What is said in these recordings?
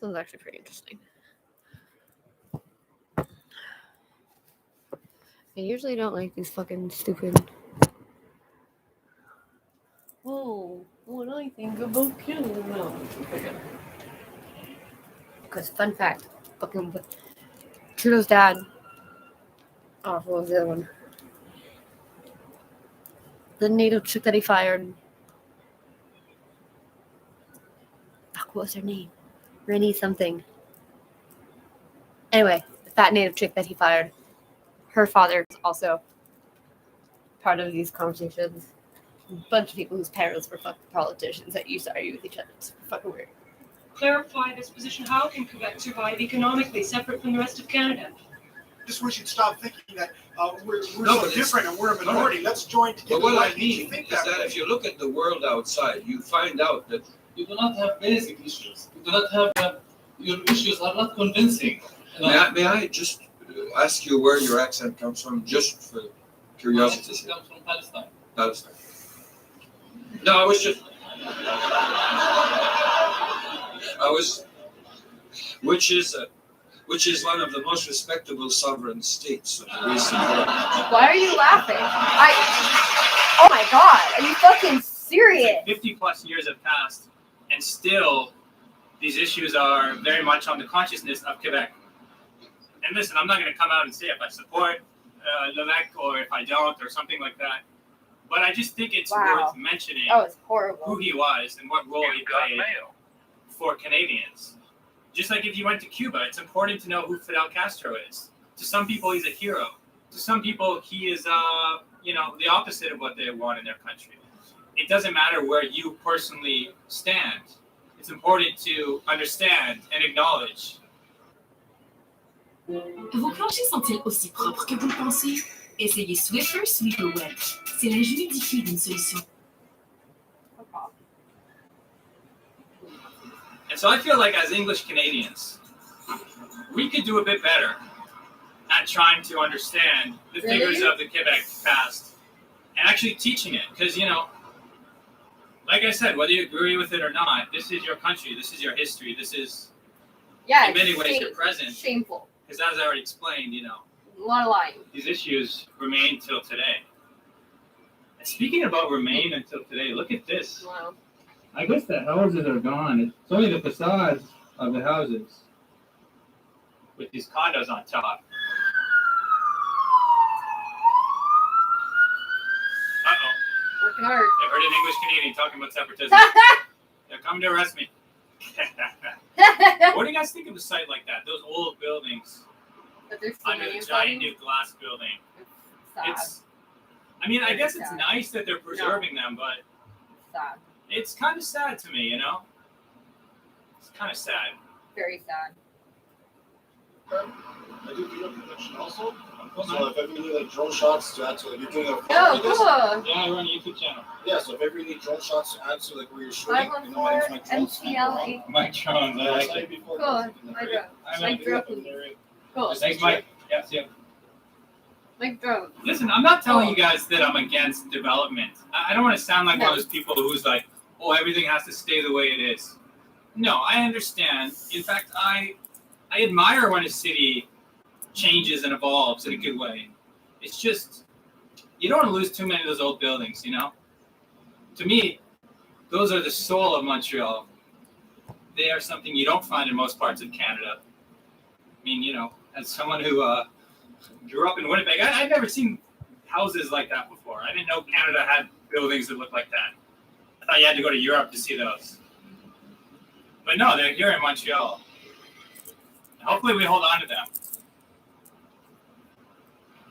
one's actually pretty interesting. I usually don't like these fucking stupid. Oh, what I think about killing them. Because fun fact, fucking Trudeau's dad. Oh, what was the other one? The native chick that he fired. Fuck, what was her name? Rennie something. Anyway, the fat native chick that he fired. Her father is also part of these conversations. A bunch of people whose parents were fucking politicians that used to argue with each other. It's fucking weird. Clarify this position. How can Quebec survive economically separate from the rest of Canada? Just we should stop thinking that we're so different and we're a minority. Let's join together. But what I mean is that if you look at the world outside, you find out that you do not have basic issues. You do not have your issues are not convincing. May I just ask you where your accent comes from, just for curiosity? It comes from Palestine. Palestine. No, I was, which is one of the most respectable sovereign states of the recent world. Why are you laughing? Oh my god, are you fucking serious? Like 50 plus years have passed, and still these issues are very much on the consciousness of Quebec. And listen, I'm not going to come out and say if I support Levesque or if I don't or something like that. But I just think it's worth mentioning who he was and what role he played for Canadians. Just like if you went to Cuba, it's important to know who Fidel Castro is. To some people, he's a hero. To some people, he is, the opposite of what they want in their country. It doesn't matter where you personally stand. It's important to understand and acknowledge. Vos planchers sont-ils aussi propres que vous le pensez? Essayez Swiffer Sweeper Wet. C'est la humidifier d'une solution. And so I feel like as English Canadians, we could do a bit better at trying to understand the figures of the Quebec past and actually teaching it. Because, like I said, whether you agree with it or not, this is your country, this is your history, this is, in many ways, your present. Shameful. Because as I already explained, a lot of lying. These issues remain till today. And speaking about remain until today, look at this. Wow. I guess the houses are gone. It's only the facades of the houses. With these condos on top. Uh-oh. Working hard. I heard an English Canadian talking about separatism. They're coming to arrest me. What do you guys think of a site like that? Those old buildings under the giant new glass building. I guess it's nice that they're preserving them, but sad. It's kind of sad to me, It's kind of sad. Very sad. I do video production also. So if ever you need drone shots to add to you're doing a cool. Yeah, I run a YouTube channel. Yeah, so if ever you need drone shots to add to where you're shooting, my name's MTL8. Mike Drones, I like it. Cool. Mike Drones. Cool. Thanks, Mike. Yes, yeah. Mike Drones. Listen, I'm not telling you guys that I'm against development. I don't want to sound like one of those people who's like, oh, everything has to stay the way it is. No, I understand. In fact, I admire when a city changes and evolves in a good way. It's just, you don't want to lose too many of those old buildings, To me, those are the soul of Montreal. They are something you don't find in most parts of Canada. I mean, as someone who grew up in Winnipeg, I've never seen houses like that before. I didn't know Canada had buildings that looked like that. I thought you had to go to Europe to see those. But no, they're here in Montreal. Hopefully we hold on to them.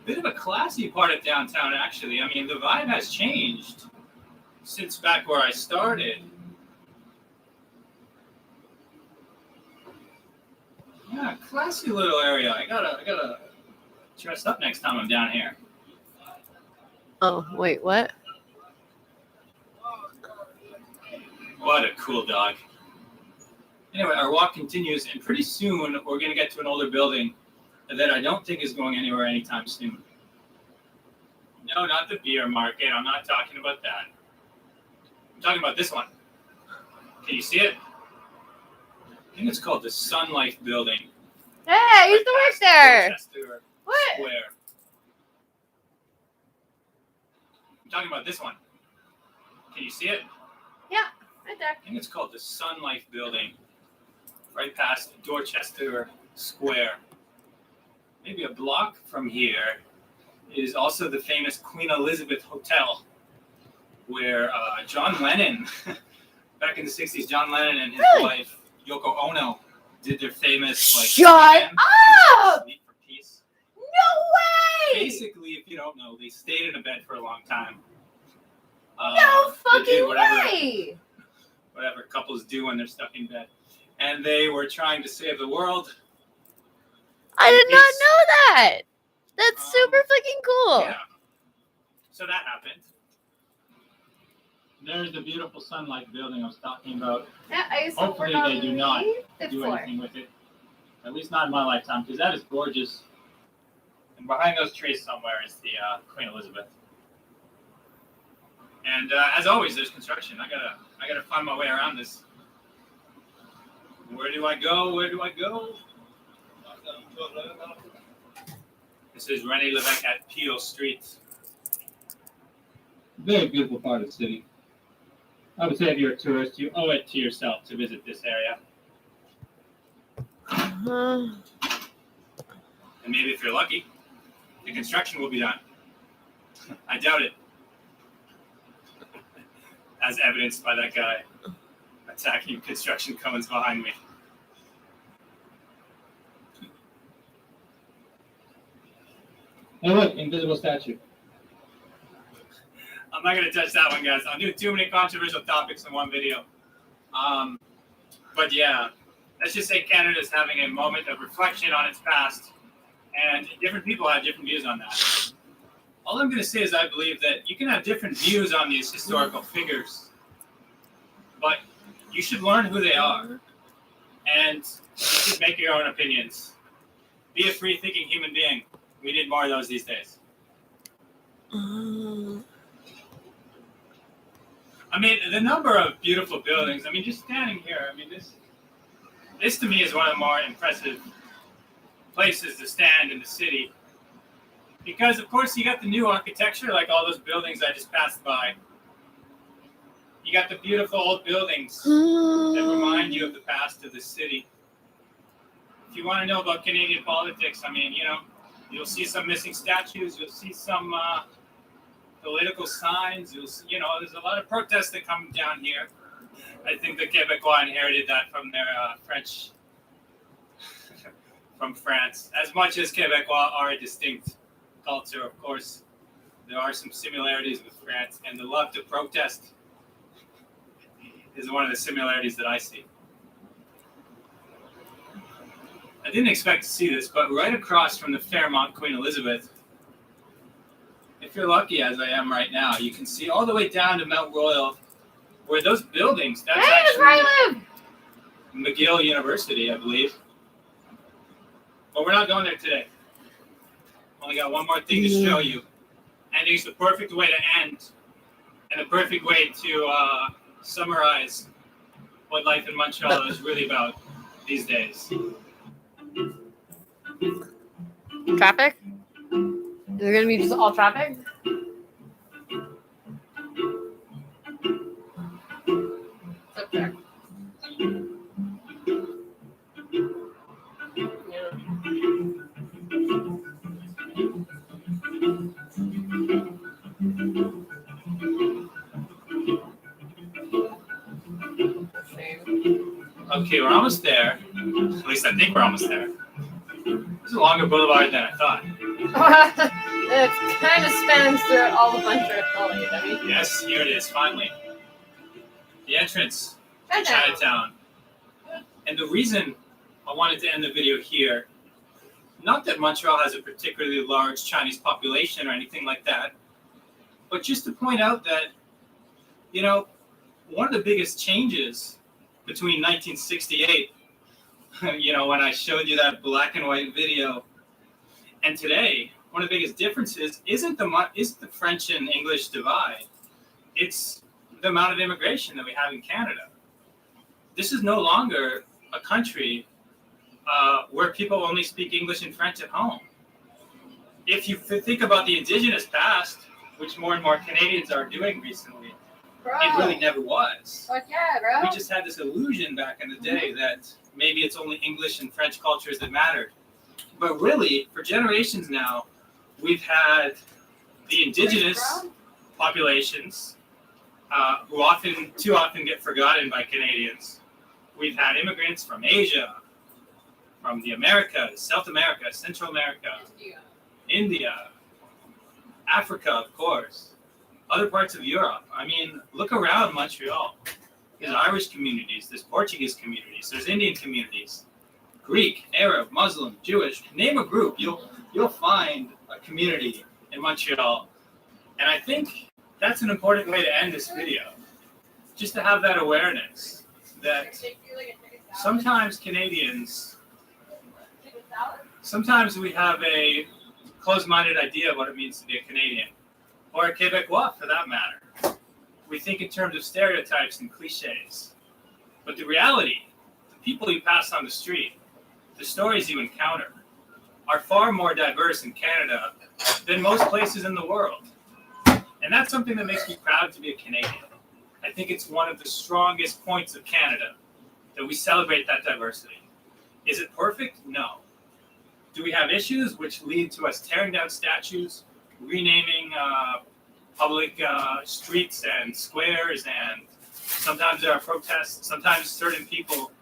Bit of a classy part of downtown, actually. I mean, the vibe has changed since back where I started. Yeah, classy little area. I gotta dress up next time I'm down here. Oh, wait, what? What a cool dog. Anyway, our walk continues, and pretty soon we're going to get to an older building that I don't think is going anywhere anytime soon. No, not the beer market. I'm not talking about that. I'm talking about this one. Can you see it? I think it's called the Sun Life Building. Hey, I used to work there. Dorchester What? Square. I'm talking about this one. Can you see it? Right there. I think it's called the Sun Life Building. Right past Dorchester Square. Maybe a block from here is also the famous Queen Elizabeth Hotel, where John Lennon, back in the 60s, John Lennon and his Really? wife, Yoko Ono, did their famous, like, Shut weekend, up! Sleep for Peace. No way! Basically, if you don't know, they stayed in a bed for a long time. No They did fucking whatever, way! whatever couples do when they're stuck in bed. And they were trying to save the world. I did not It's- know that. That's super fucking cool. Yeah. So that happened. There's the beautiful Sun Life Building I was talking about. Yeah, I used to Hopefully work on they do not the fifth Do floor. anything with it. At least not in my lifetime, because that is gorgeous. And behind those trees somewhere is the Queen Elizabeth. And as always, there's construction. I gotta find my way around this. Where do I go? Where do I go? This is René Levesque at Peel Street. Very beautiful part of the city. I would say if you're a tourist, you owe it to yourself to visit this area. And maybe if you're lucky, the construction will be done. I doubt it. As evidenced by that guy attacking construction cones behind me. Hey, look, invisible statue. I'm not going to touch that one, guys. I'm doing too many controversial topics in one video. But yeah, let's just say Canada is having a moment of reflection on its past, and different people have different views on that. All I'm going to say is I believe that you can have different views on these historical figures, but you should learn who they are, and you should make your own opinions. Be a free-thinking human being. We need more of those these days. I mean, the number of beautiful buildings. I mean, just standing here. I mean, this to me is one of the more impressive places to stand in the city. Because, of course, you got the new architecture, like all those buildings I just passed by. You got the beautiful old buildings that remind you of the past of the city. If you want to know about Canadian politics, I mean, you know, you'll see some missing statues. You'll see some political signs. You'll see, you know, there's a lot of protests that come down here. I think the Quebecois inherited that from their French, from France. As much as Quebecois are a distinct culture, of course, there are some similarities with France, and the love to protest is one of the similarities that I see. I didn't expect to see this, but right across from the Fairmont Queen Elizabeth, if you're lucky, as I am right now, you can see all the way down to Mount Royal, where those buildings, that's That's where actually I live. McGill University, I believe. But we're not going there today. Only got one more thing to show you. And it's the perfect way to end, and the perfect way to summarize what life in Montreal is really about these days. Traffic? Is it gonna be just all traffic? Up there. Okay, we're almost there. At least I think we're almost there. This is a longer boulevard than I thought. It kind of spans through all the bunch of quality, dummy. Yes, here it is, finally. The entrance to Chinatown. Chinatown. And the reason I wanted to end the video here, not that Montreal has a particularly large Chinese population or anything like that, but just to point out that, you know, one of the biggest changes between 1968, you know, when I showed you that black and white video, and today, one of the biggest differences isn't the French and English divide. It's the amount of immigration that we have in Canada. This is no longer a country where people only speak English and French at home. If you think about the indigenous past, which more and more Canadians are doing recently, it really never was. Fuck yeah, bro. We just had this illusion back in the day that maybe it's only English and French cultures that mattered. But really, for generations now, we've had the indigenous populations who too often get forgotten by Canadians. We've had immigrants from Asia, from the Americas, South America, Central America, India, Africa, of course, other parts of Europe. I mean, look around Montreal. There's Irish communities, there's Portuguese communities, there's Indian communities, Greek, Arab, Muslim, Jewish. Name a group, you'll find a community in Montreal. And I think that's an important way to end this video, just to have that awareness that sometimes Canadians, sometimes we have a closed-minded idea of what it means to be a Canadian, or a Quebecois for that matter. We think in terms of stereotypes and cliches. But the reality, the people you pass on the street, the stories you encounter, are far more diverse in Canada than most places in the world. And that's something that makes me proud to be a Canadian. I think it's one of the strongest points of Canada, that we celebrate that diversity. Is it perfect? No. Do we have issues which lead to us tearing down statues, renaming public streets and squares, and sometimes there are protests, sometimes certain people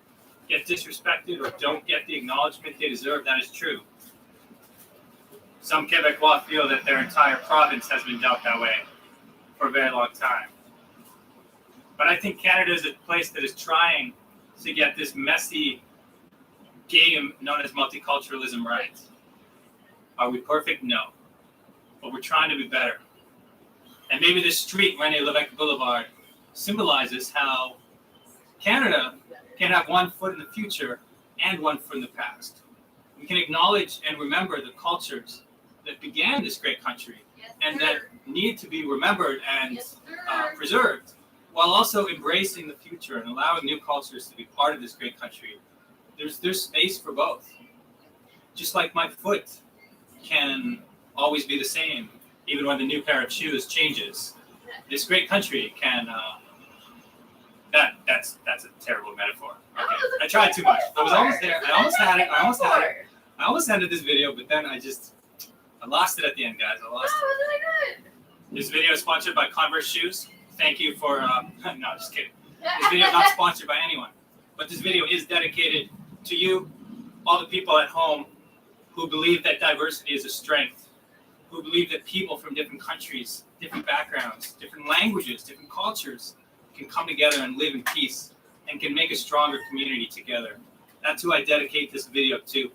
get disrespected or don't get the acknowledgement they deserve? That is true. Some Quebecois feel that their entire province has been dealt that way for a very long time. But I think Canada is a place that is trying to get this messy game known as multiculturalism right. Are we perfect? No. But we're trying to be better. And maybe this street, René Lévesque Boulevard, symbolizes how Canada can have one foot in the future and one foot in the past. We can acknowledge and remember the cultures that began this great country and that need to be remembered and preserved, while also embracing the future and allowing new cultures to be part of this great country. There's space for both. Just like my foot can always be the same, even when the new pair of shoes changes. This great country can. That's a terrible metaphor. Okay. I tried too much. I was almost there. I almost had it. I almost ended this video, but then I lost it at the end, guys. I lost it. This video is sponsored by Converse shoes. Thank you for. No, just kidding. This video is not sponsored by anyone, but this video is dedicated to you, all the people at home who believe that diversity is a strength, who believe that people from different countries, different backgrounds, different languages, different cultures can come together and live in peace and can make a stronger community together. That's who I dedicate this video to.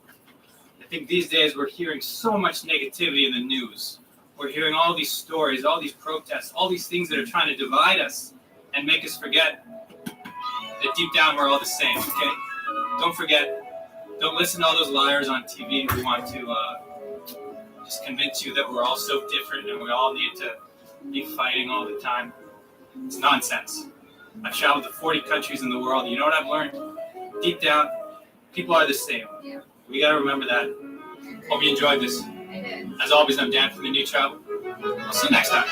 I think these days we're hearing so much negativity in the news. We're hearing all these stories, all these protests, all these things that are trying to divide us and make us forget that deep down we're all the same, okay? Don't forget, don't listen to all those liars on TV who want to just convince you that we're all so different and we all need to be fighting all the time. It's nonsense. I've traveled to 40 countries in the world. You know what I've learned? Deep down, people are the same. Yeah. We got to remember that. Hope you enjoyed this. I did. As always, I'm Dan from The New Travel. I'll see you next time.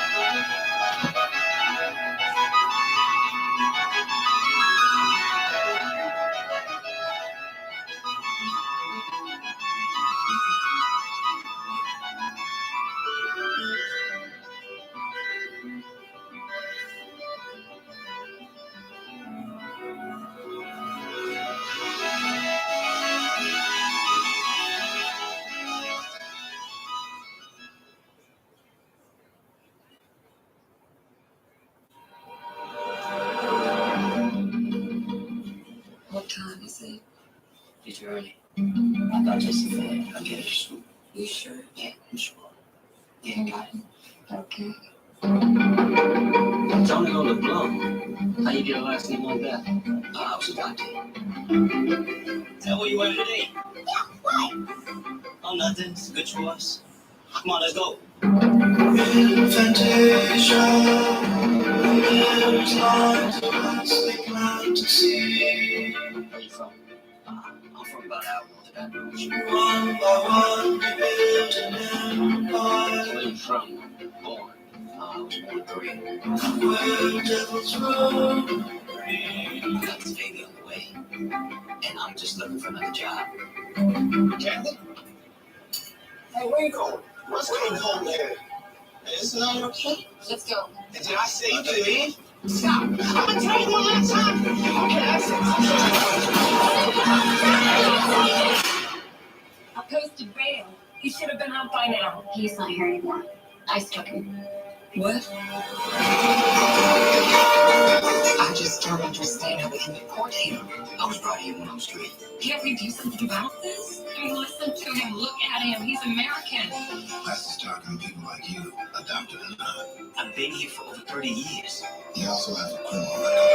What time is it? It's early. I thought just said I'll get a soup. You sure? Yeah, I'm sure. Yeah, got it. Okay. Tony on the blow. How you get a last name like that? I was about to. Is that what you wanted today? Yeah, what? Oh, nothing. It's a good choice. Come on, let's go. Invitation, there's lines of us they plan to see. Where you from? I'm from about out north of that road. One by one, we built an empire. Where you from? Born. I was born in Korea. Where devils roam free. Got this baby on the way. And I'm just looking for another job. Kathy? Hey, where you going? What's going on here? Isn't that okay? Let's go. Did I say you could leave? Stop! I'm gonna tell you one last time! Okay, that's it. I posted bail. He should have been out by now. He's not here anymore. I took him. What? I just don't understand how they can deport him. I was brought here when I was 3. Can't we do something about this? I mean, listen to him. Look at him. He's American. That's just talking to people like you, adopted or not. I've been here for over 30 years. You also have a criminal record.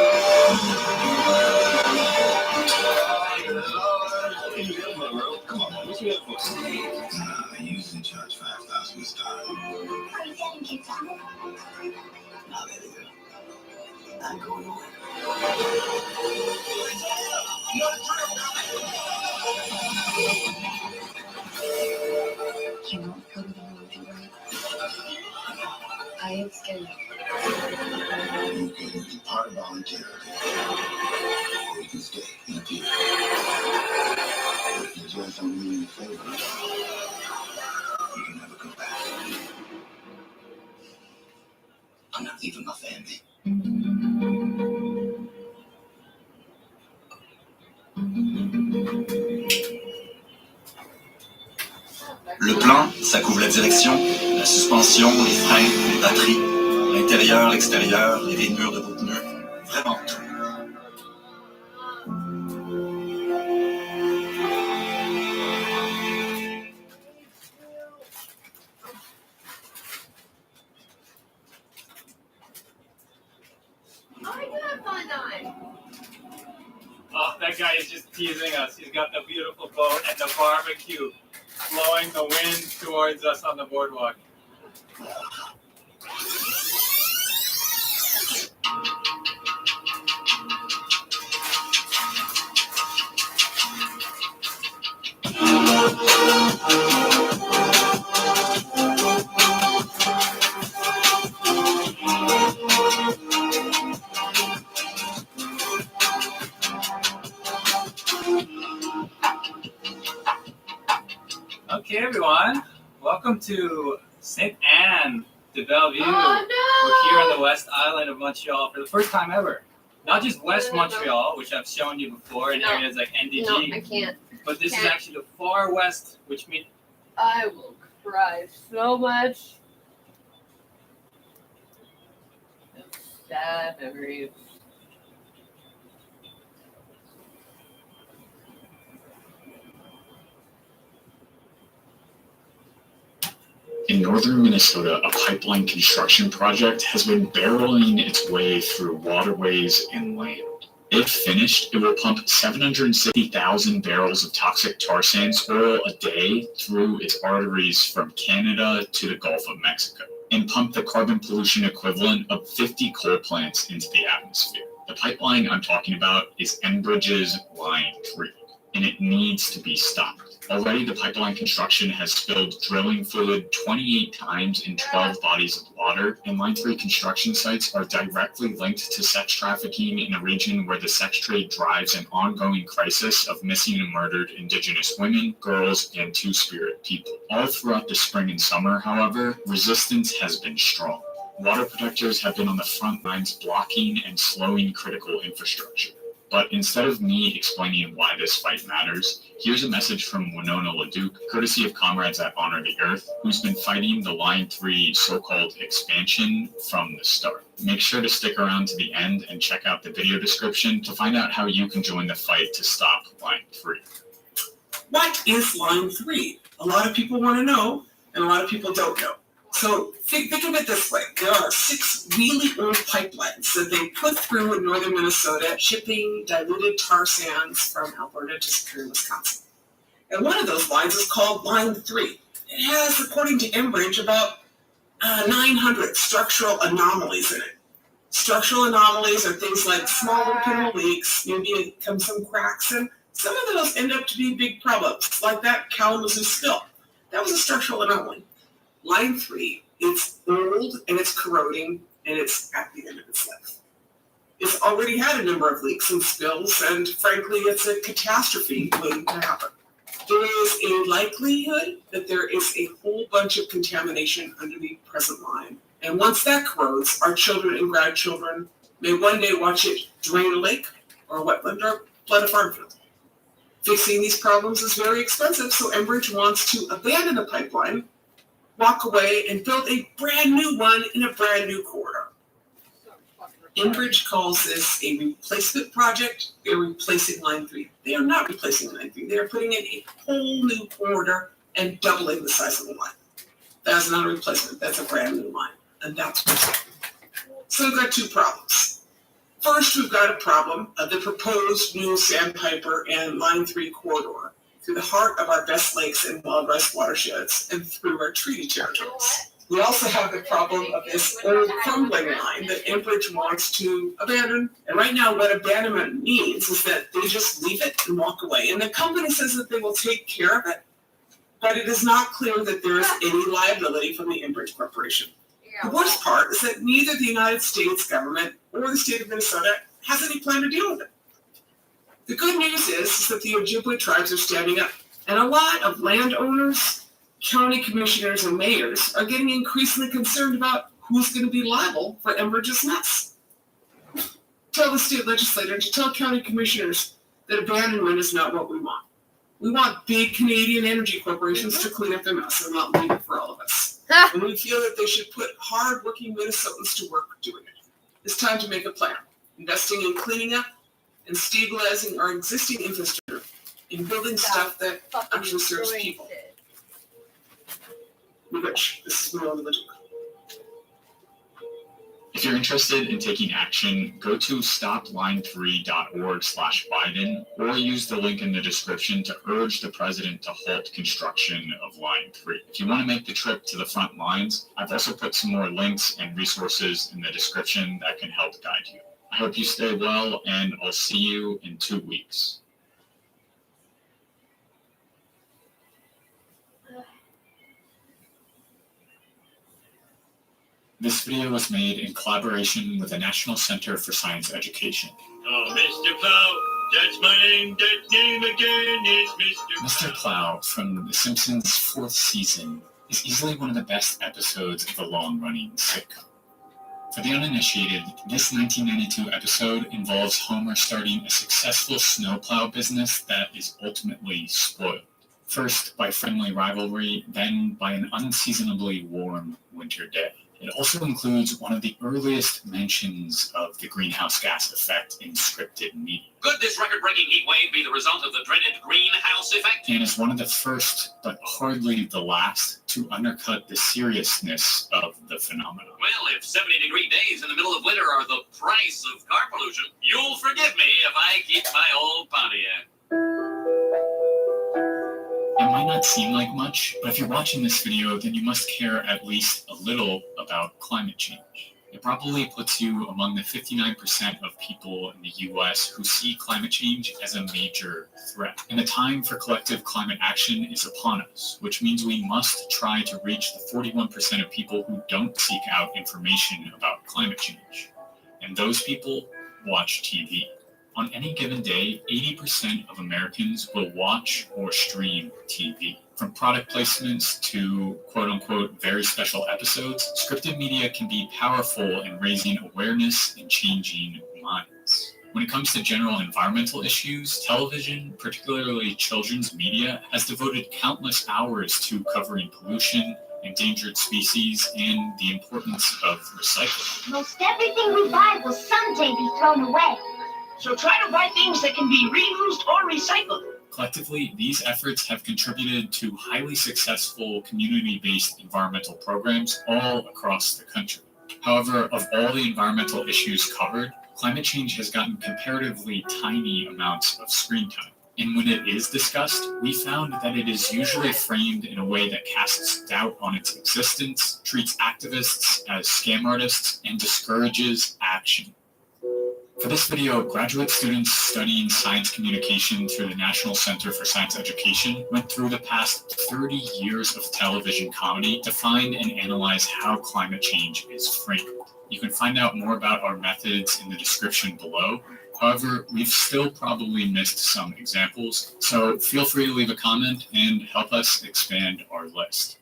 Come on, man. What you got for? I usually charge $5,000 a start. Now, baby girl. I'm going away. You know, probably the wrong thing, right? I am scared. You can depart voluntarily, or you can stay and appeal. If the judge don't rule in your favor, you can never go back. I'm not leaving my family. Le plan, ça couvre la direction, la suspension, les freins, les batteries, l'intérieur, l'extérieur, les rainures de vos pneus, vraiment tout. Oh, that guy is just teasing us. He's got the beautiful boat and the barbecue blowing the wind towards us on the boardwalk. Okay, everyone. Welcome to St. Anne de Bellevue. Oh, no! We're here on the West Island of Montreal for the first time ever. Not just West Montreal, which I've shown you before in areas like NDG, No, I can't. but this is actually the far west, which means I will cry so much. Sad memories. In northern Minnesota, a pipeline construction project has been barreling its way through waterways and land. If finished, it will pump 760,000 barrels of toxic tar sands oil a day through its arteries from Canada to the Gulf of Mexico, and pump the carbon pollution equivalent of 50 coal plants into the atmosphere. The pipeline I'm talking about is Enbridge's Line 3, and it needs to be stopped. Already, the pipeline construction has spilled drilling fluid 28 times in 12 bodies of water, and Line 3 construction sites are directly linked to sex trafficking in a region where the sex trade drives an ongoing crisis of missing and murdered Indigenous women, girls, and Two-Spirit people. All throughout the spring and summer, however, resistance has been strong. Water protectors have been on the front lines blocking and slowing critical infrastructure. But instead of me explaining why this fight matters, here's a message from Winona LaDuke, courtesy of comrades at Honor the Earth, who's been fighting the Line 3 so-called expansion from the start. Make sure to stick around to the end and check out the video description to find out how you can join the fight to stop Line 3. What is Line 3? A lot of people want to know, and a lot of people don't know. So think of it this way. There are 6 really old pipelines that they put through in northern Minnesota, shipping diluted tar sands from Alberta to Superior, Wisconsin. And one of those lines is called Line 3. It has, according to Enbridge, about 900 structural anomalies in it. Structural anomalies are things like small little pinhole leaks, maybe some cracks, and Some of those end up to be big problems, like that Kalamazoo spill. That was a structural anomaly. Line 3, it's old and it's corroding and it's at the end of its life. It's already had a number of leaks and spills, and frankly, it's a catastrophe waiting to happen. There is a likelihood that there is a whole bunch of contamination under the present line. And once that corrodes, our children and grandchildren may one day watch it drain a lake or a wetland or flood a farm field. Fixing these problems is very expensive, so Enbridge wants to abandon the pipeline, walk away, and build a brand new one in a brand new corridor. Enbridge calls this a replacement project. They're replacing Line 3. They are not replacing Line 3. They are putting in a whole new corridor and doubling the size of the line. That's not a replacement. That's a brand new line. And that's what's happening. So we've got two problems. First, we've got a problem of the proposed new Sandpiper and Line 3 corridor through the heart of our best lakes and wild rice watersheds and through our treaty territories. We also have the problem of this old crumbling line that Enbridge wants to abandon. And right now, what abandonment means is that they just leave it and walk away. And the company says that they will take care of it, but it is not clear that there is any liability from the Enbridge Corporation. The worst part is that neither the United States government or the state of Minnesota has any plan to deal with it. The good news is that the Ojibwe tribes are standing up, and a lot of landowners, county commissioners, and mayors are getting increasingly concerned about who's going to be liable for Enbridge's mess. Tell the state legislature to tell county commissioners that abandonment is not what we want. We want big Canadian energy corporations to clean up their mess and not leave it for all of us. And we feel that they should put hard-working Minnesotans to work doing it. It's time to make a plan, investing in cleaning up and stabilizing our existing infrastructure in building stuff that actually serves people. Rich, this is more religion. If you're interested in taking action, go to stopline3.org/Biden or use the link in the description to urge the president to halt construction of Line 3. If you want to make the trip to the front lines, I've also put some more links and resources in the description that can help guide you. I hope you stay well, and I'll see you in 2 weeks. This video was made in collaboration with the National Center for Science Education. Oh, Mr. Plow, that's my name. That name again is Mr. Plow from The Simpsons' 4th season is easily one of the best episodes of the long-running sitcom. For the uninitiated, this 1992 episode involves Homer starting a successful snowplow business that is ultimately spoiled. First by friendly rivalry, then by an unseasonably warm winter day. It also includes one of the earliest mentions of the greenhouse gas effect in scripted media. Could this record-breaking heat wave be the result of the dreaded greenhouse effect? And is one of the first, but hardly the last, to undercut the seriousness of the phenomenon. Well, if 70-degree days in the middle of winter are the price of car pollution, you'll forgive me if I keep my old Pontiac. It might not seem like much, but if you're watching this video, then you must care at least a little about climate change. It probably puts you among the 59% of people in the US who see climate change as a major threat. And the time for collective climate action is upon us, which means we must try to reach the 41% of people who don't seek out information about climate change. And those people watch TV. On any given day, 80% of Americans will watch or stream TV. From product placements to quote-unquote very special episodes, scripted media can be powerful in raising awareness and changing minds. When it comes to general environmental issues, television, particularly children's media, has devoted countless hours to covering pollution, endangered species, and the importance of recycling. Most everything we buy will someday be thrown away. So try to buy things that can be reused or recycled. Collectively, these efforts have contributed to highly successful community-based environmental programs all across the country. However, of all the environmental issues covered, climate change has gotten comparatively tiny amounts of screen time. And when it is discussed, we found that it is usually framed in a way that casts doubt on its existence, treats activists as scam artists, and discourages action. For this video, graduate students studying science communication through the National Center for Science Education went through the past 30 years of television comedy to find and analyze how climate change is framed. You can find out more about our methods in the description below. However, we've still probably missed some examples, so feel free to leave a comment and help us expand our list.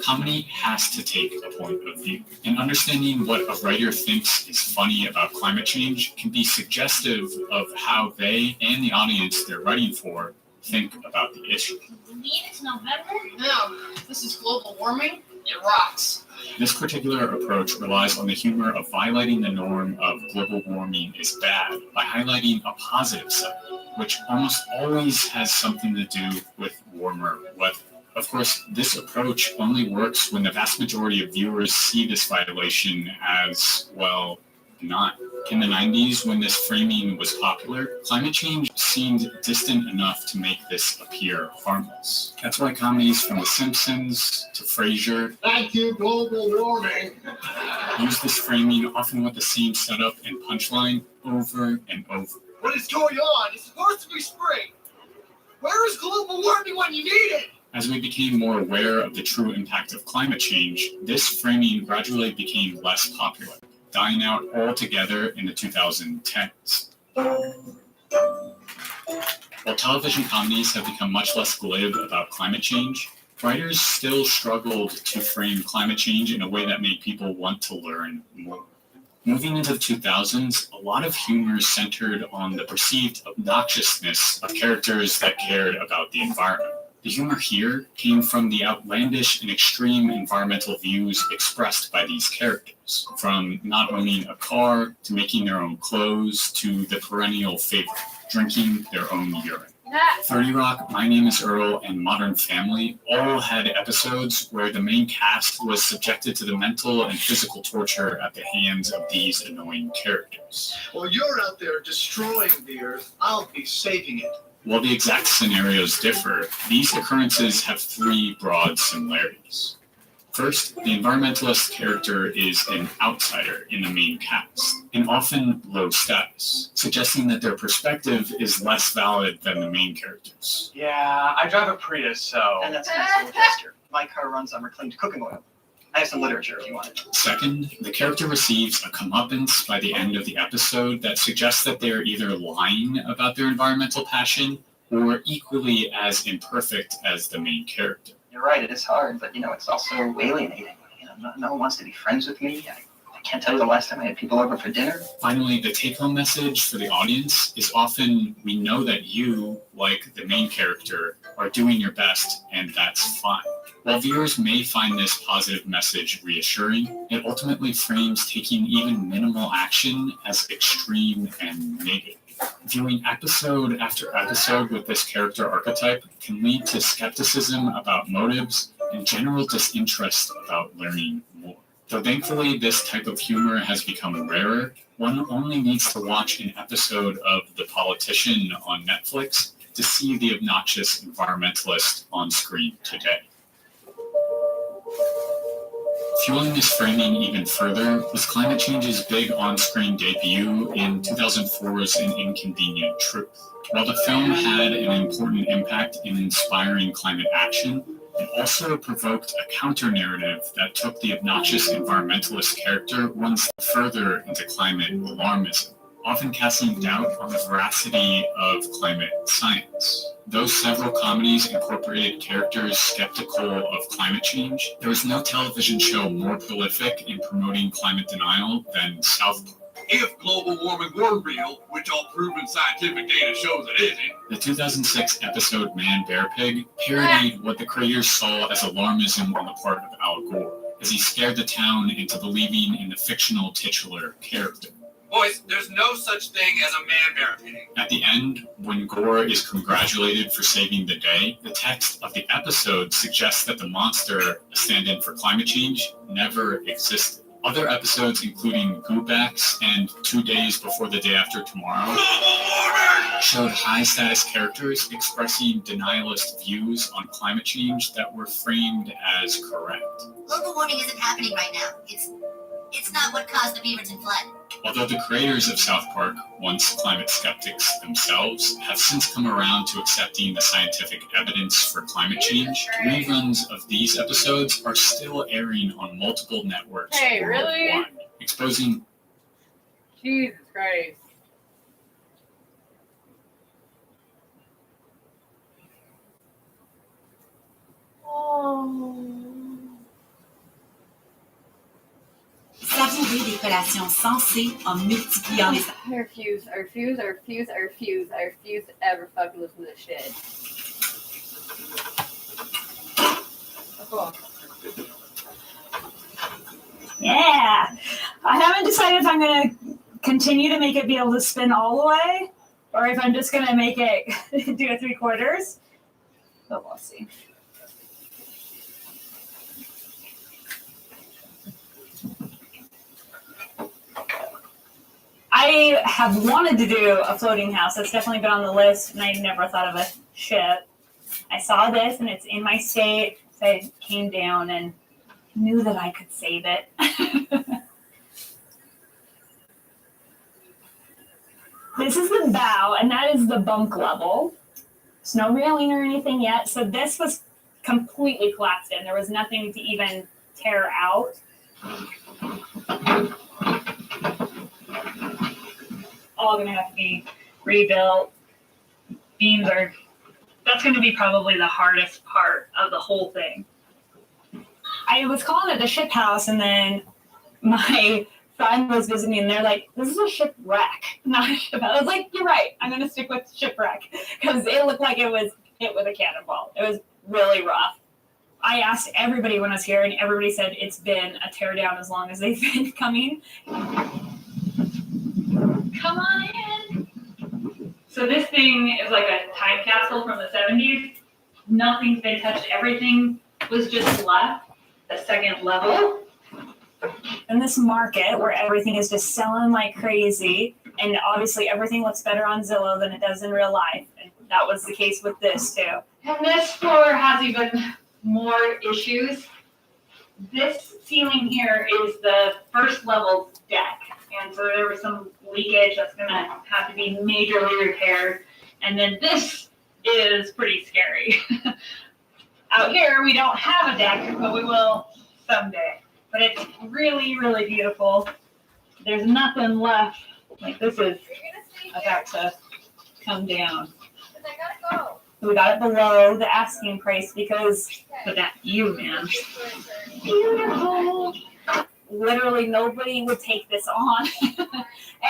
Comedy has to take a point of view, and understanding what a writer thinks is funny about climate change can be suggestive of how they and the audience they're writing for think about the issue. You mean it's November? No, this is global warming. It rocks. This particular approach relies on the humor of violating the norm of global warming is bad by highlighting a positive side, which almost always has something to do with warmer weather. Of course, this approach only works when the vast majority of viewers see this violation as, well, not. In the 90s, when this framing was popular, climate change seemed distant enough to make this appear harmless. That's why comedies from The Simpsons to Frasier Thank you, global warming. use this framing, often with the same setup and punchline, over and over. What is going on? It's supposed to be spring. Where is global warming when you need it? As we became more aware of the true impact of climate change, this framing gradually became less popular, dying out altogether in the 2010s. While television comedies have become much less glib about climate change, writers still struggled to frame climate change in a way that made people want to learn more. Moving into the 2000s, a lot of humor centered on the perceived obnoxiousness of characters that cared about the environment. The humor here came from the outlandish and extreme environmental views expressed by these characters, from not owning a car to making their own clothes to the perennial favorite, drinking their own urine. 30 Rock, My Name is Earl, and Modern Family all had episodes where the main cast was subjected to the mental and physical torture at the hands of these annoying characters. While you're out there destroying the earth, I'll be saving it. While the exact scenarios differ, these occurrences have three broad similarities. First, the environmentalist character is an outsider in the main cast, and often low status, suggesting that their perspective is less valid than the main characters. Yeah, I drive a Prius, so... And that's a nice little gesture. My car runs on reclaimed cooking oil. I have some literature if you want it. Second, the character receives a comeuppance by the end of the episode that suggests that they are either lying about their environmental passion or equally as imperfect as the main character. You're right, it is hard, but it's also alienating. No one wants to be friends with me. I can't tell you the last time I had people over for dinner. Finally, the take-home message for the audience is often, we know that you, like the main character, are doing your best, and that's fine. While viewers may find this positive message reassuring, it ultimately frames taking even minimal action as extreme and negative. Viewing episode after episode with this character archetype can lead to skepticism about motives and general disinterest about learning more. Though thankfully this type of humor has become rarer, one only needs to watch an episode of The Politician on Netflix to see the obnoxious environmentalist on screen today. Fueling this framing even further was climate change's big on-screen debut in 2004's An Inconvenient Truth. While the film had an important impact in inspiring climate action, it also provoked a counter-narrative that took the obnoxious environmentalist character one step further into climate alarmism, often casting doubt on the veracity of climate science. Though several comedies incorporated characters skeptical of climate change, there was no television show more prolific in promoting climate denial than South Park. If global warming were real, which all proven scientific data shows it isn't, The 2006 episode Man Bear Pig parodied what the creators saw as alarmism on the part of Al Gore, as he scared the town into believing in the fictional titular character. boys, there's no such thing as a man-bear pig. At the end, when Gore is congratulated for saving the day, the text of the episode suggests that the monster, a stand-in for climate change, never existed. Other episodes, including Goobacks and 2 Days Before the Day After Tomorrow, showed high-status characters expressing denialist views on climate change that were framed as correct. Global warming isn't happening right now. It's not what caused the Beaverton flood. Although the creators of South Park, once climate skeptics themselves, have since come around to accepting the scientific evidence for climate change, reruns of these episodes are still airing on multiple networks Hey, really? worldwide, exposing Jesus Christ. Savourer des collations sensées en multipliant les... I refuse to ever fucking listen to this shit. Cool. Yeah. I haven't decided if I'm going to continue to make it be able to spin all the way, or if I'm just going to make it do a 3/4. But we'll see. I have wanted to do a floating house. That's definitely been on the list, and I never thought of a ship. I saw this, and it's in my state, so I came down and knew that I could save it. This is the bow, and that is the bunk level. There's no railing or anything yet, so this was completely collapsed in. There was nothing to even tear out. All going to have to be rebuilt. Beams are, that's going to be probably the hardest part of the whole thing. I was calling it the ship house, and then my friend was visiting, and they're like, this is a shipwreck, not a ship house. I was like, you're right, I'm going to stick with shipwreck, because it looked like it was hit with a cannonball. It was really rough. I asked everybody when I was here, and everybody said it's been a teardown as long as they've been coming. Come on in. So this thing is like a time capsule from the 70s. Nothing's been touched. Everything was just left. The second level. And this market where everything is just selling like crazy. And obviously everything looks better on Zillow than it does in real life. And that was the case with this too. And this floor has even more issues. This ceiling here is the first level deck. And so there was some leakage that's going to have to be majorly repaired. And then this is pretty scary. Out here, we don't have a deck, but we will someday. But it's really, really beautiful. There's nothing left. Like this is about to come down. We got it below the asking price because of that view, man. Beautiful. Literally nobody would take this on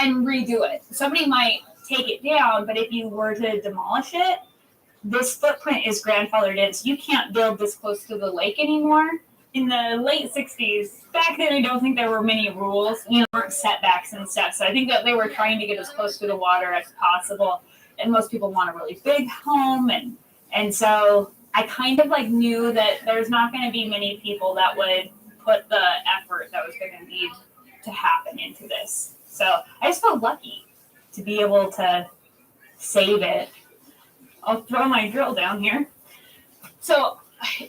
and redo it. Somebody might take it down, but if you were to demolish it, this footprint is grandfathered in, so you can't build this close to the lake anymore. In the late 60s, back then I don't think there were many rules, there weren't setbacks and stuff, so I think that they were trying to get as close to the water as possible, and most people want a really big home, and so I kind of like knew that there's not going to be many people that would put the effort that was going to need to happen into this. So I just felt lucky to be able to save it. I'll throw my drill down here. So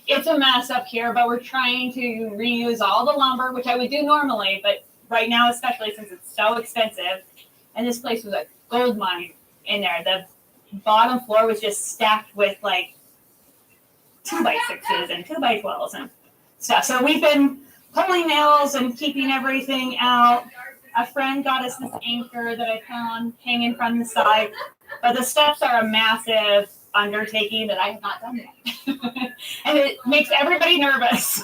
it's a mess up here, but we're trying to reuse all the lumber, which I would do normally, but right now, especially since it's so expensive, and this place was a gold mine in there. The bottom floor was just stacked with like 2x6s and 2x12s and stuff. So we've been pulling nails and keeping everything out. A friend got us this anchor that I found hanging from the side, but the steps are a massive undertaking that I have not done yet. And it makes everybody nervous.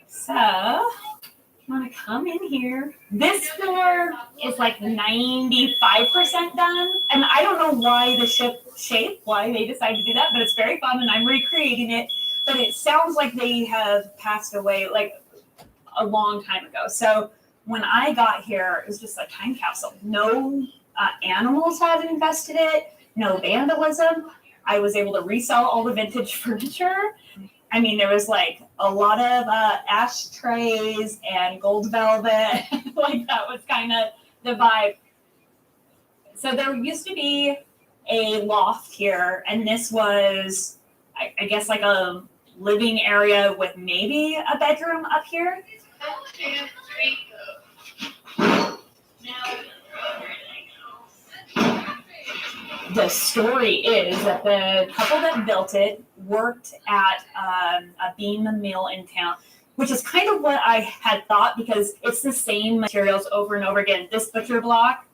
So, you want to come in here. This floor is like 95% done. And I don't know why the ship shape, why they decided to do that, but it's very fun and I'm recreating it. But it sounds like they have passed away like a long time ago. So when I got here, it was just a time capsule. No animals had infested it, no vandalism. I was able to resell all the vintage furniture. I mean, there was like a lot of ashtrays and gold velvet. Like that was kind of the vibe. So there used to be a loft here, and this was, I guess, like a living area with maybe a bedroom up here. The story is that the couple that built it worked at a beam mill in town, which is kind of what I had thought because it's the same materials over and over again. This butcher block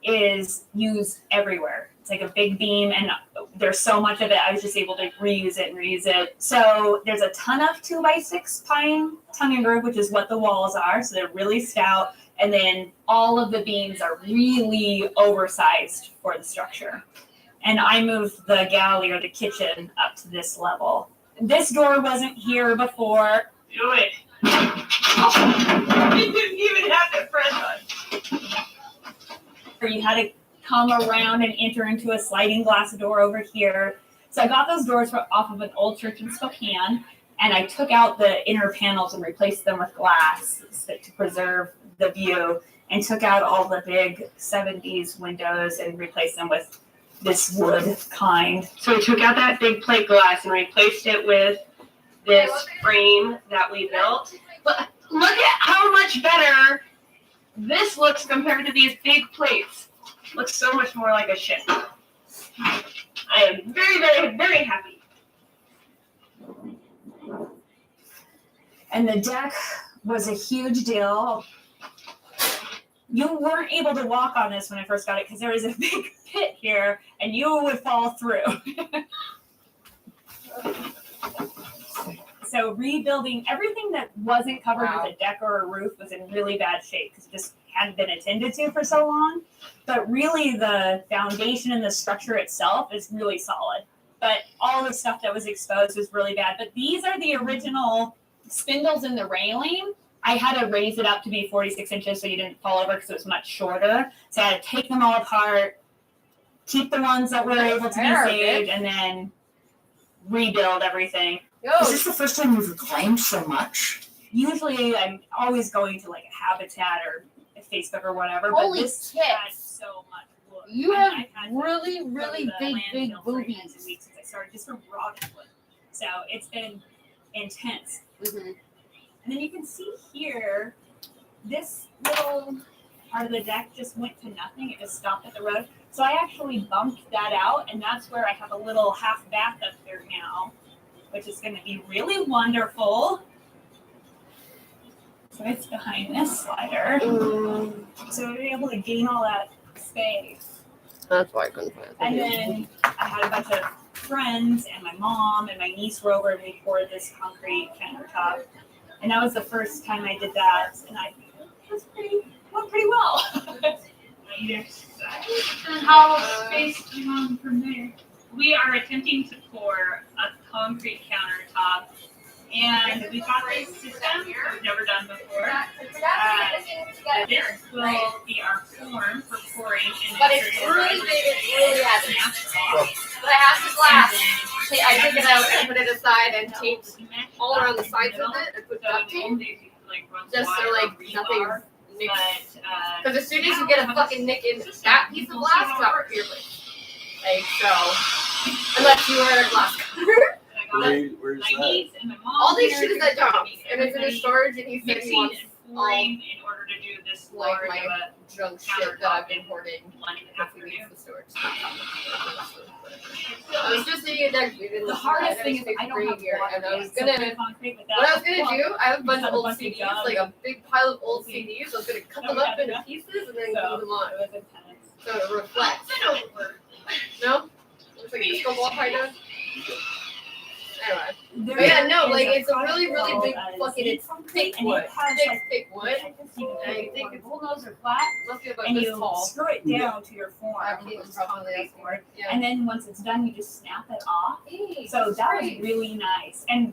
is used everywhere. It's like a big beam, and there's so much of it. I was just able to reuse it. So there's a ton of 2x6 pine tongue and groove, which is what the walls are. So they're really stout. And then all of the beams are really oversized for the structure. And I moved the galley or the kitchen up to this level. This door wasn't here before. Do it. You didn't even have to press on. You had to come around and enter into a sliding glass door over here. So I got those doors off of an old church in Spokane, and I took out the inner panels and replaced them with glass to preserve the view, and took out all the big 70s windows and replaced them with this wood kind. So we took out that big plate glass and replaced it with this frame that we built. But look at how much better this looks compared to these big plates. Looks so much more like a ship. I am very, very, very happy. And the deck was a huge deal. You weren't able to walk on this when I first got it because there was a big pit here and you would fall through. So rebuilding everything that wasn't covered with a deck or a roof was in really bad shape because it just hadn't been attended to for so long. But really the foundation and the structure itself is really solid. But all the stuff that was exposed was really bad. But these are the original spindles in the railing. I had to raise it up to be 46 inches so you didn't fall over because it was much shorter. So I had to take them all apart, keep the ones that were able to be saved, and then rebuild everything. Is this the first time you've reclaimed so much? Usually I'm always going to like a Habitat or a Facebook or whatever, Holy but this shit. had so much wood. You And have I had really, to go really to the big landfill for 8 boobies. weeks since I started just from rotting wood. So it's been intense. Mm-hmm. And then you can see here, this little part of the deck just went to nothing. It just stopped at the road. So I actually bumped that out, and that's where I have a little half bath up there now, which is going to be really wonderful. So it's behind this slider. So we were able to gain all that space. That's why I couldn't find it. And then I had a bunch of friends, and my mom and my niece were over, and we poured this concrete countertop. And that was the first time I did that, and went pretty well. And how space do you want from there? We are attempting to pour a concrete countertop, and we've got this system we've never done before. This will be our form for pouring. But it's really big, it's really heavy. But I have the glass. I took it out and put it aside and taped all around the sides of it and put duct tape. Just so like nothing nicks. Because as soon as you get a fucking nick in that piece of glass, it's not peeling. Like so. Unless you are a glass cover. Where's that? All these shit is at Dom's, and it's in a storage, and he said he wants all in order to do this like large my of a junk shit that I've been hoarding after we use the storage. I was just sitting there reading The hardest thing is I don't have here, water and I was yet, so gonna. concrete with What I was that. gonna do, I have a bunch Have of a old bunch of CDs, junk. like a big pile of old CDs. I was gonna cut them up into pieces and then glue them on, so it reflects. No, looks like a disco ball kind of. Anyway, but yeah, no, like it's a really, really big fucking. It's thick wood, thick wood. And I think it's bullnose are flat, must be about and this you tall. screw it down to your form. And then once it's done, you just snap it off. So that was really nice. And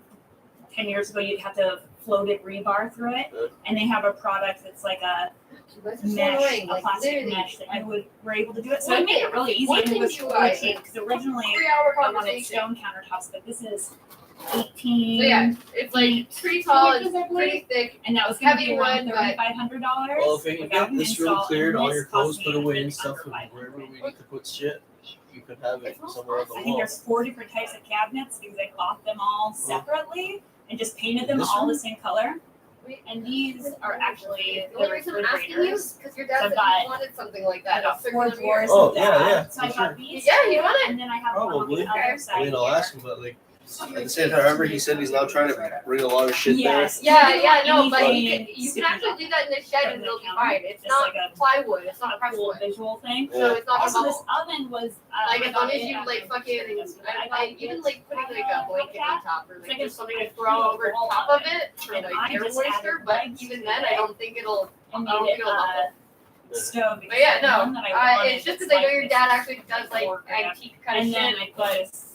10 years ago, you'd have to floated rebar through it, and they have a product that's like a mesh, a plastic mesh that you were able to do it. So it made it really easy, and it was really cheap because originally I wanted stone countertops, but this is 18. So yeah, it's like pretty tall, it's pretty thick, and that was going to heavy be around wood, but $3,500. Well, if you get this room cleared, all your clothes cost put me away and stuff, and wherever we need to put shit, you could have it somewhere on the I think wall. there's 4 different types of cabinets because I bought them all separately and just painted them This all room? the same color. And these are actually The only reason I'm asking you is refrigerators. because your dad So said I've you wanted something like that. I got a 4 circular drawers mirror. Oh, of yeah, that. yeah, So I for got sure. these Yeah, two, you want it? and then I have one on Probably. the other side. I mean, I'll here. ask him, but like at the same time, remember he said he's not trying to bring a lot of shit Yes. Yeah, You yeah, don't no, but want you anything can actually do that in the shed and it'll be fine. It's Just not like a plywood. It's not a cool presswood. visual thing. So it's not Also, gonna this oven was like I as long got as it you at like the fucking I got even it like putting like a blanket on top or It's like like just a- something I to throw feel over all top of of it for And like I air just moisture, added but legs even to then it I don't think it'll and I don't made think it it'll level. stove. But yeah, no, One that I wanted it's just that's because I know like your this dad actually does like 4 gram. antique kind of And shit, then I put this.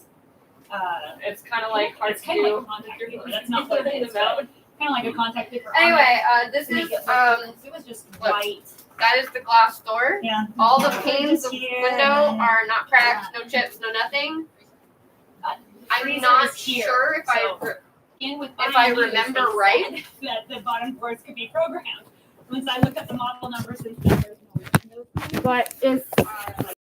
it's kind of like hard It's to kind of do. like a contact paper. That's not what it is. About. Kind of like a contact paper. Anyway, this To make is it look- it was just white. That is the glass door. Yeah. All the panes of Here, window and then- are not cracked, no chips, no nothing. I'm freezer not is here, sure if so in with if I buying news, remember they right. said that the bottom boards could be programmed. Once I look at the model numbers and stuff, there's no reason. But if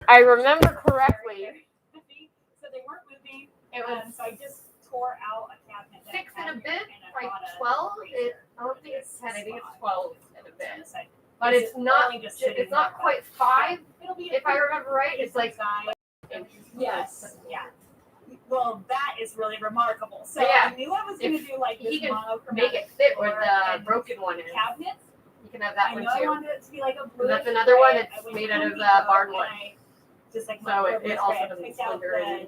I remember correctly, So they weren't moving. it was So I just tore out a cabinet. that 6 I and a had bit, here, and I like bought a 12. freezer. I don't think it's 10. I think it's 12 and a bit. So But it's not. only just sitting It's not there, quite 5. It'll be If I remember right, it's like yes, yeah. Well, that is really remarkable. So Yeah. I knew I was going to If do like he this can monochromatic make it fit where door the and broken one is. cabinets. You can have that I one know I too. wanted it to be like a blue. And that's another one. gray. I It's went made to out Home of Depot barn and wood. I just like So it blue also gray. doesn't Picked out splinter the and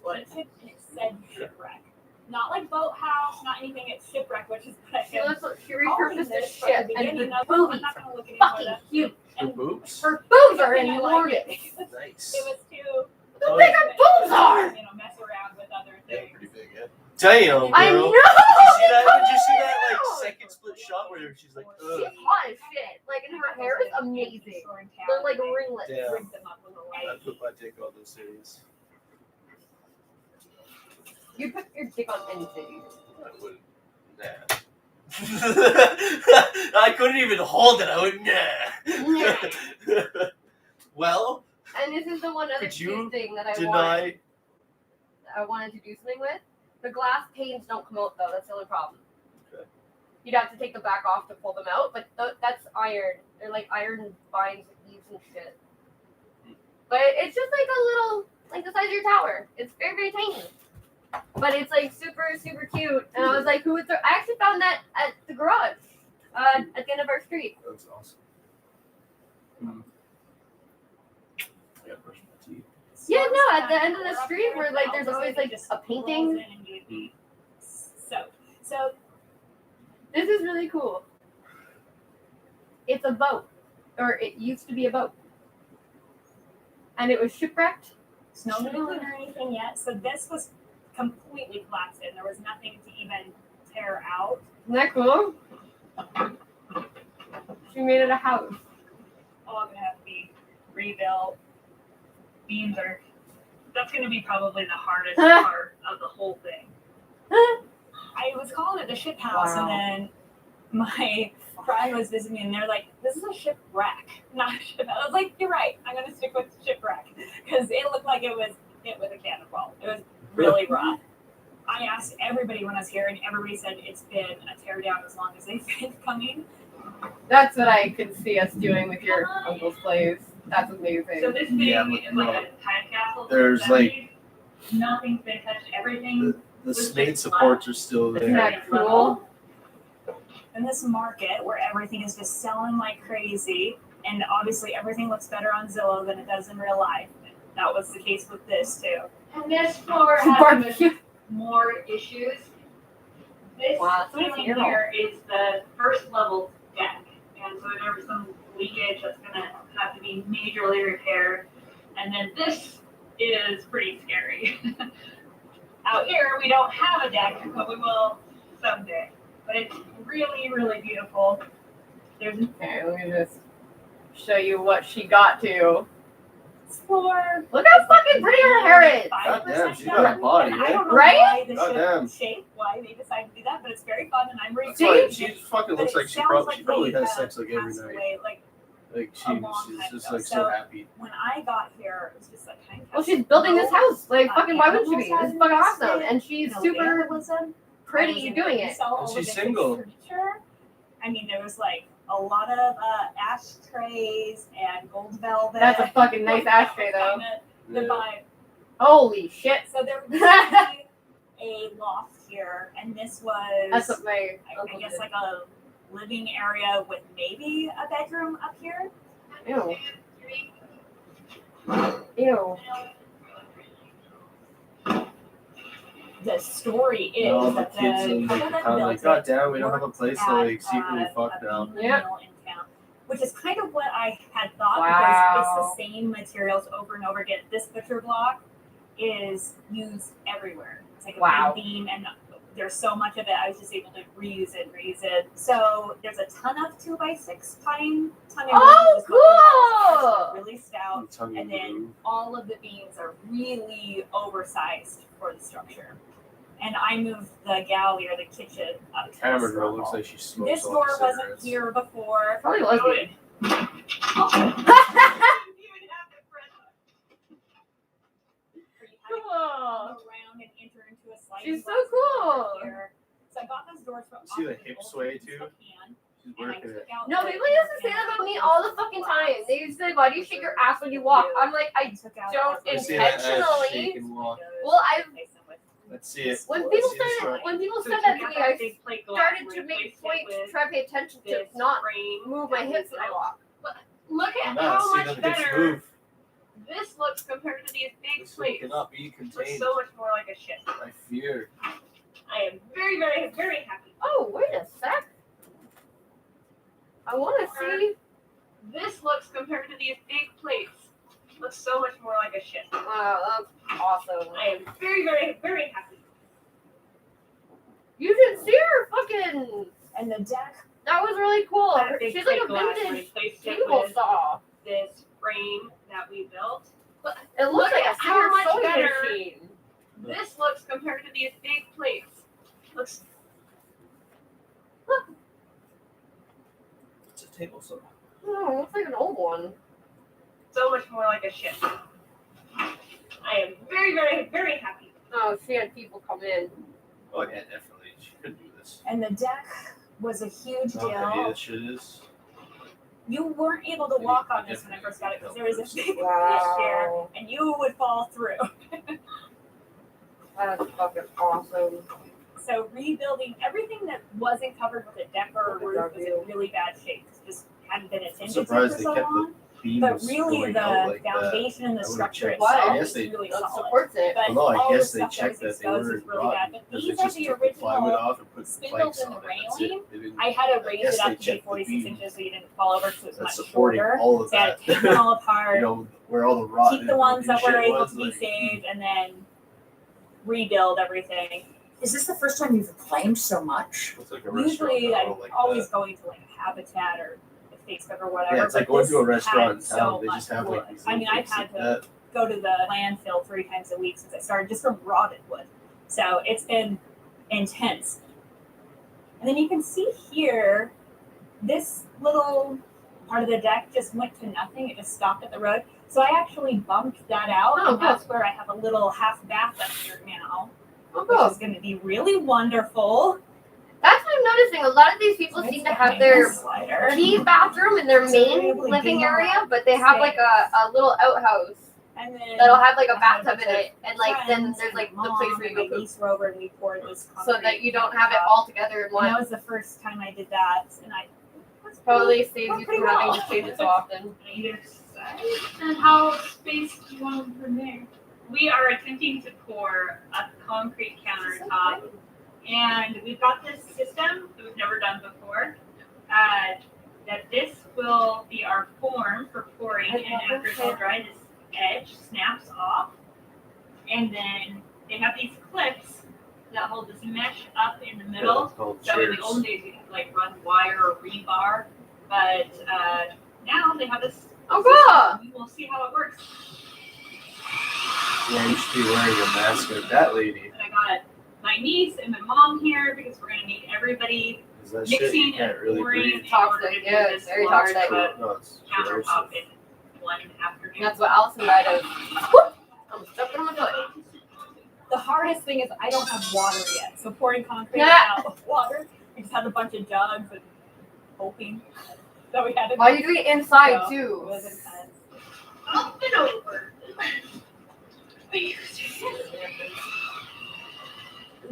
wood. it said shipwreck. Not like boathouse, not anything. It's shipwreck, which is what I She had repurposed this from the ship and beginning. the I was like, I'm boobies not gonna look any fucking more huge. Her boobs? Her boobs are And I like enormous. it. Nice. It was too. How big her boobs are! You know, mess around with other Yeah, things. pretty big, yeah. Damn, girl. I know! Did you see that? Did you see that like second split shot where she's like, She's ugh. hot as shit. Like, and her hair is amazing. They're like ringlets. Damn. Rig them up with a light. I'd put my dick on those cities. You put your dick on any city. I wouldn't. Nah. I couldn't even hold it. I would nah. Well, And this is the one other could you cute thing that I deny? wanted to do something with. The glass panes don't come out though. That's the only problem. Okay. You'd have to take the back off to pull them out, but that's iron. They're like iron binds with leaves and shit. But it's just like a little, like the size of your tower. It's very, very tiny. But it's like super, super cute. And I was like, who would throw? I actually found that at the garage at the end of our street. That's awesome. I gotta brush my teeth. Yeah, no, at the end of the street where like there's always like a painting. So This is really cool. It's a boat, or it used to be a boat, and it was shipwrecked. it's no moving or anything yet. So this was completely collapsed in. There was nothing to even tear out. Isn't that cool? She made it a house. All gonna have to be rebuilt. Beams are. That's gonna be probably the hardest part of the whole thing. I was calling it the ship house, Wow. and then my friend was visiting me, and they're like, "This is a shipwreck, not a ship." I was like, "You're right. I'm gonna stick with shipwreck because it looked like it was hit with a cannonball. It was really rough." I asked everybody when I was here, and everybody said it's been a tear down as long as they've been coming. That's what I could see us doing with your uncle's place. That's amazing. So this thing Yeah, but is like a time capsule. There's That like- means nothing's been touched. Everything. The main supports are still Isn't there. that cool? In this market where everything is just selling like crazy, and obviously everything looks better on Zillow than it does in real life. That was the case with this too. And this floor has Barbecue. more issues. This Wow, that's ceiling beautiful. here is the first level deck, and so there's some leakage that's gonna have to be majorly repaired. And then this is pretty scary. Out here, we don't have a deck, but we will someday. But it's really, really beautiful. There's Okay, let me just show you what she got to. this floor. Look how fucking pretty her hair is. God damn, she's got a body, And I don't man. know Right? why the God damn. shape, why they decided to do that, but it's very fun, and I'm really That's why pleased. she fucking But looks it like she sounds probably, like she probably they has have sex like every passed night. away, like, Like a long she's time just ago. like so So- happy. when I got here, it was just like kind of. Well, she's building this house. Like, Uh, fucking, why wouldn't she be? animals This is fucking had awesome. this And she's thing, super vandalism. pretty doing it. Sell all And of she's the single. furniture. I mean, there was like a lot of ashtrays and gold velvet. That's a fucking nice ashtray, though. The vibe. Holy shit. So there was a loft here, and this was, That's what my I guess, like a living area with maybe a bedroom up here. Ew. Ew. The story is all the that kids the in the couple that town built like, God it damn, we don't have a worked place to at, like secretly fuck a now. bean mill in town, which is kind of what I had thought Wow. because it's the same materials over and over again. This butcher block is used everywhere. It's like a Wow. big beam, and there's so much of it. I was just able to reuse it. So there's a ton of 2x6 pine tongue and Oh, groove, cool. really stout, Tongue and and then groove. all of the beams are really oversized for the structure. And I moved the galley or the kitchen up to Camera this girl level. looks like she smokes This a lot door of wasn't cigarettes. here before. Probably lesbian. Cool. Around and enter into a sliding She's so glass door cool. here. So I got those doors from See the Optical hip sway Beams too? that can, She's and I working took it. out No, the people used to say that about me all the fucking time. They used to say, why do you shake your ass when you walk? I'm like, I took out don't the- I see that ass shake intentionally. and walk. Well, I've Let's see it. when Let's people see the said strut. when people So said take that to out me, that I big plate glass, started to replace make it point to with try to pay attention to this not frame move my that we hips when I built. walk. Look at Now, how see much them hips better move. this looks compared to these big This plates. cannot be Looks contained. so much more like a ship. I fear. I am very, very, very happy. Oh, wait a sec. I want to see. This looks compared to these big plates. Looks so much more like a ship. Wow, that's awesome. I am very, very, very happy. You should see her fucking. And the deck. That was really cool. That big She's like a plate glass, vintage replaced it table with saw. this frame that we built. But It looks look like at a how much sewing better machine. this looks compared to these big plates. Looks It's a table saw. Oh, it looks like an old one. so much more like a ship. I am very, very, very happy. Oh, she had people come in. Oh yeah, definitely. She could do this. And the deck was a huge How heavy deal. this shit is. You weren't able to walk on this when I first got it because there was a big Wow. pushchair, and you would fall through. That's fucking awesome. So rebuilding everything that wasn't covered with a deck or a roof was in really bad shape. It just hadn't been I'm attended to for surprised they so kept long. the beams But really, going the out like that. foundation and the I would've structure checked. itself I guess is they really That solid. supports it. But Well, no, I all the guess they stuff checked was that they exposed were is really bad. But because these they are just the took the plywood original off and put spindles planks in on the it. That's it. railing. They didn't- I had to raise guess it up they to be checked the 46 beam. inches so you didn't fall over, so it's That's much supporting shorter. all of So I had that. to take them all apart, You know where all the rot keep and the ones that broken were shit able was, to be like, saved, and then rebuild everything. Is this the first time you've claimed so much? It's like a restaurant Usually, now, I'm like always that. going to like Habitat or Facebook or whatever. Yeah, it's like but going this to a restaurant in had so town. They much just have wood. like these. I mean, little I've things had like to that. go to the landfill 3 times a week since I started just from rotted wood. So it's been intense. And then you can see here, this little part of the deck just went to nothing. It just stopped at the road. So I actually bumped that out, Oh, and that's where I have a little half bath up here now, Oh, which cool. is going to be really wonderful. That's what I'm noticing. A lot of these people seem to have their slider. key bathroom in their So main they're able to living get on area, but they have like a little outhouse And then that'll have like a I had bathtub in bunch it, and like of then friends there's and like my the place mom where you and go my poop, niece were over, and we poured this so that concrete you don't have it all together in And one. that was the first time I did that, and I Probably saves went you pretty from having well. to change it so often. Either side. And how space do you want from there? We are attempting to pour a concrete countertop, and we've got this system that we've never done before. That this will be our form for pouring, and after it's all dry, this edge snaps off, and then they have these clips that hold this mesh up in the middle. it's called So in the cheers. old days, you could like run wire or rebar, but now they have this. Oh, system. We will see how it works. Yeah, you should be wearing a mask like that lady. And I got my niece and my mom here because we're gonna need everybody Because that shit you mixing can't and really pouring breathe. in order to do yeah, this it's very large toxic. No, it's countertop corrosive. in one afternoon. That's what Allison died of. Whoop! I'm stepping on my foot. The hardest thing is I don't have water yet, so pouring concrete Yeah. without water. I just had a bunch of jugs and hoping that we had. Why are you doing it inside So, too? It was intense. Up and over.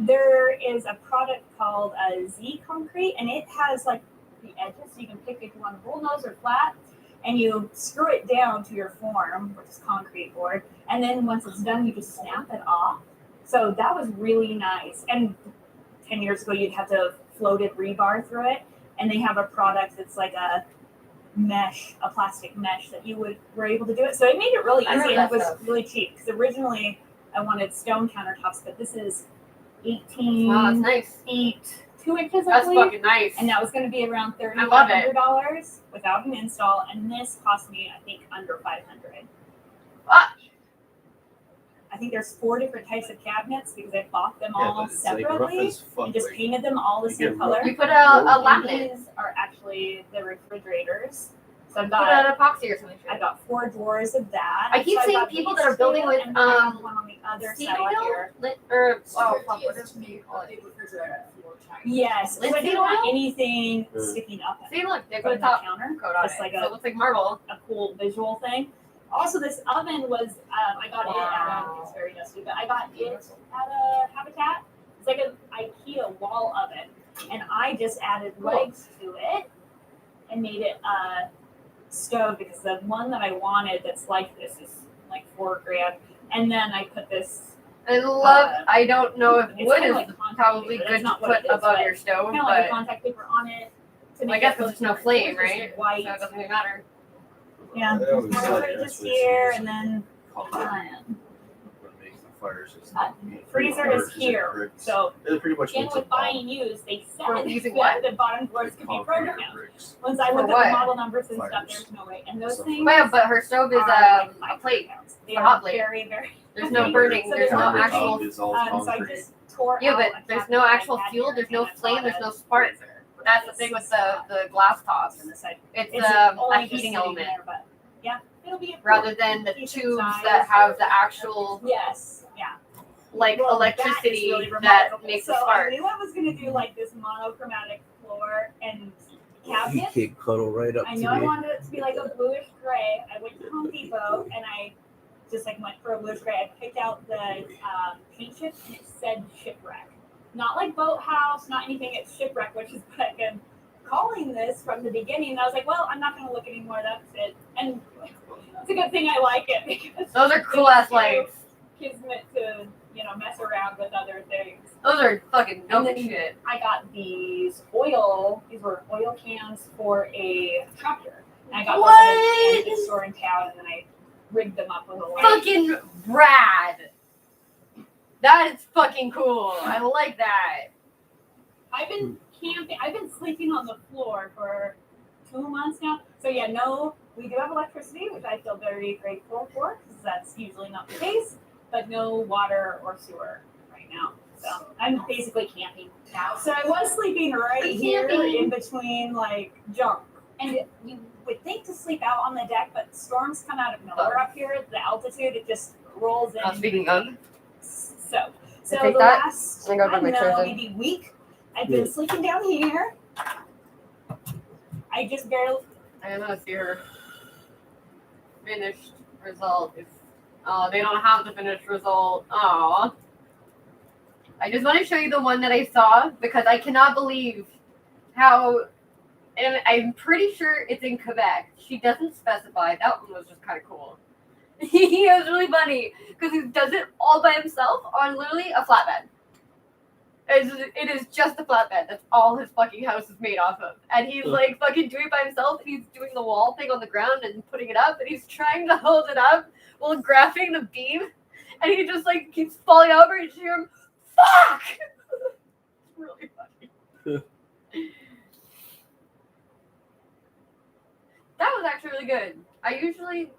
There is a product called Z Concrete, and it has like the edges, so you can pick if you want bull nose or flat, and you screw it down to your form, which is concrete board, and then once it's done, you just snap it off. So that was really nice. And 10 years ago, you'd have to floated rebar through it, and they have a product that's like a mesh, a plastic mesh that you were able to do it. So it made it really I easy, and remember it that was stuff. really cheap because originally I wanted stone countertops, but this is 18 Wow, that's nice. feet 2 inches, I That's believe. fucking nice. And that was going to be around I love it. $3,500 without an install, and this cost me, I think, under $500. Ah. I think there's 4 different types of cabinets because I bought them Yeah, all but it's like rough separately as fuck, and just like, painted them all the you same get color. rough- You put a And laminate. these are actually the refrigerators. So I've Put got an epoxy or something. I got 4 drawers of that. I keep So I've seeing got people these that are building two, with and then I have one on the other side oil, here. or what is it called? Yes, so I Linseed didn't want oil? anything sticking up. See, look, they from put a the top counter. coat on Just it, like so a, it looks like marble. a cool visual thing. Also, this oven was I got it at a, it's very dusty, but I got it at a Habitat. It's like an IKEA wall oven, and I just added legs to it and made it a stove because the one that I wanted that's like this is like $4,000, and then I put this. I love. I don't know if It's wood kinda is like contact probably paper. good That's to not what put it is, above but your stove, Kind of like a but contact paper on it. To I make guess it look it's no different. flame, So it's right? just white. So it doesn't really matter. Yeah, I always my like fridge that's is what here, she and then What makes the fires is freezer is here. So it pretty much again, makes with a buying used, they For said using that what? the bottom drawers could be concrete or programmed. bricks. Once I For looked what? at the model numbers and stuff, Fires. there's no way. And those So- things Well, yeah, but her stove is are a like plate. They a are hot plate. very, very. There's no burning. So There's no no actual. Is all So I concrete. just tore Yeah, out but a there's cabinet no that I actual had fuel. here, There's no and I flame. bought There's a no spark. freezer. That's the thing with the glass tops. And the side. It's It's a only just heating sitting element there, but yeah, it'll be a rather than the decent tubes size. that have the actual Yes, yeah. like Well, that is electricity really that remarkable. makes so a spark. I knew I was going to do like this monochromatic floor and You cabinet. can't cuddle right up I to know I me. wanted it to be like a bluish gray. I went to Home Depot and I just like went for a bluish gray. I picked out the paint chip and it said shipwreck. Not like boathouse, not anything. It's shipwreck, which is what I've been calling this from the beginning. And I was like, well, I'm not going to look anymore. That's it. And it's a good thing I like it because Those are cool ass lights. kids meant to, mess around with other things. Those are fucking And dope then as shit. I got these were oil cans for a tractor. And I got those at a antique store in town, and then I rigged them up with a light. Fucking rad. That is fucking cool. I like that. I've been camping. I've been sleeping on the floor for 2 months now. So yeah, we do have electricity, which I feel very grateful for, because that's usually not the case. But no water or sewer right now. So I'm basically camping now. So I was sleeping right here in between like junk. And you would think to sleep out on the deck, but storms come out of nowhere up here. The altitude, it just rolls in. Speaking of, So take the that. last, I'm gonna go I to my don't know, chosen. maybe week, I've been sleeping down here. I just barely. I want to see her finished result. Oh, they don't have the finished result. Oh. I just want to show you the one that I saw because I cannot believe how. And I'm pretty sure it's in Quebec. She doesn't specify. That one was just kind of cool. He was really funny because he does it all by himself on literally a flatbed. It is just a flatbed. That's all his fucking house is made off of. And he's like fucking doing it by himself. And he's doing the wall thing on the ground and putting it up. And he's trying to hold it up while graphing the beam. And he just like keeps falling over and you hear him, fuck! It's really funny. That was actually really good. I usually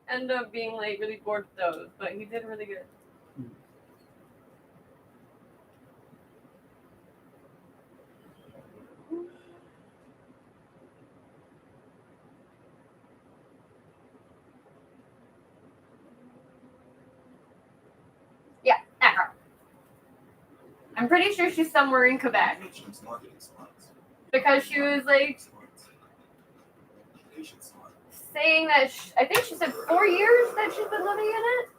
end up being like really bored with those, but he did really good. Yeah, that girl. I'm pretty sure she's somewhere in Quebec. Because she was like, saying that I think she said 4 years that she's been living in it.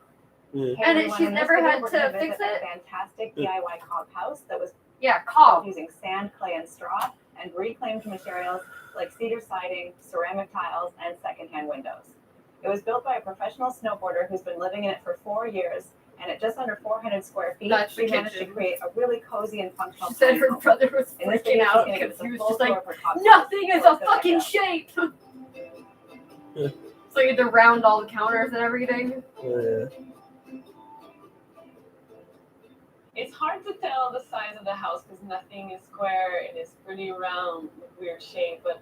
Yeah. And everyone, she's in this never video, had we're to gonna fix visit it? a fantastic DIY cob house that was cob using sand, clay, and straw, and reclaimed materials like cedar siding, ceramic tiles, and secondhand windows. It was built by a professional snowboarder who's been living in it for 4 years, and at just under 400 square feet, That's she the managed to kitchen. create a really cozy and functional. She said tiny her home. brother was In this freaking video, out she's gonna because give he us was a full just like, tour of her cob house. nothing is So a let's go check fucking it out. shape. So you had to round all the counters and everything. Yeah. It's hard to tell the size of the house because nothing is square. It is pretty round with weird shape, but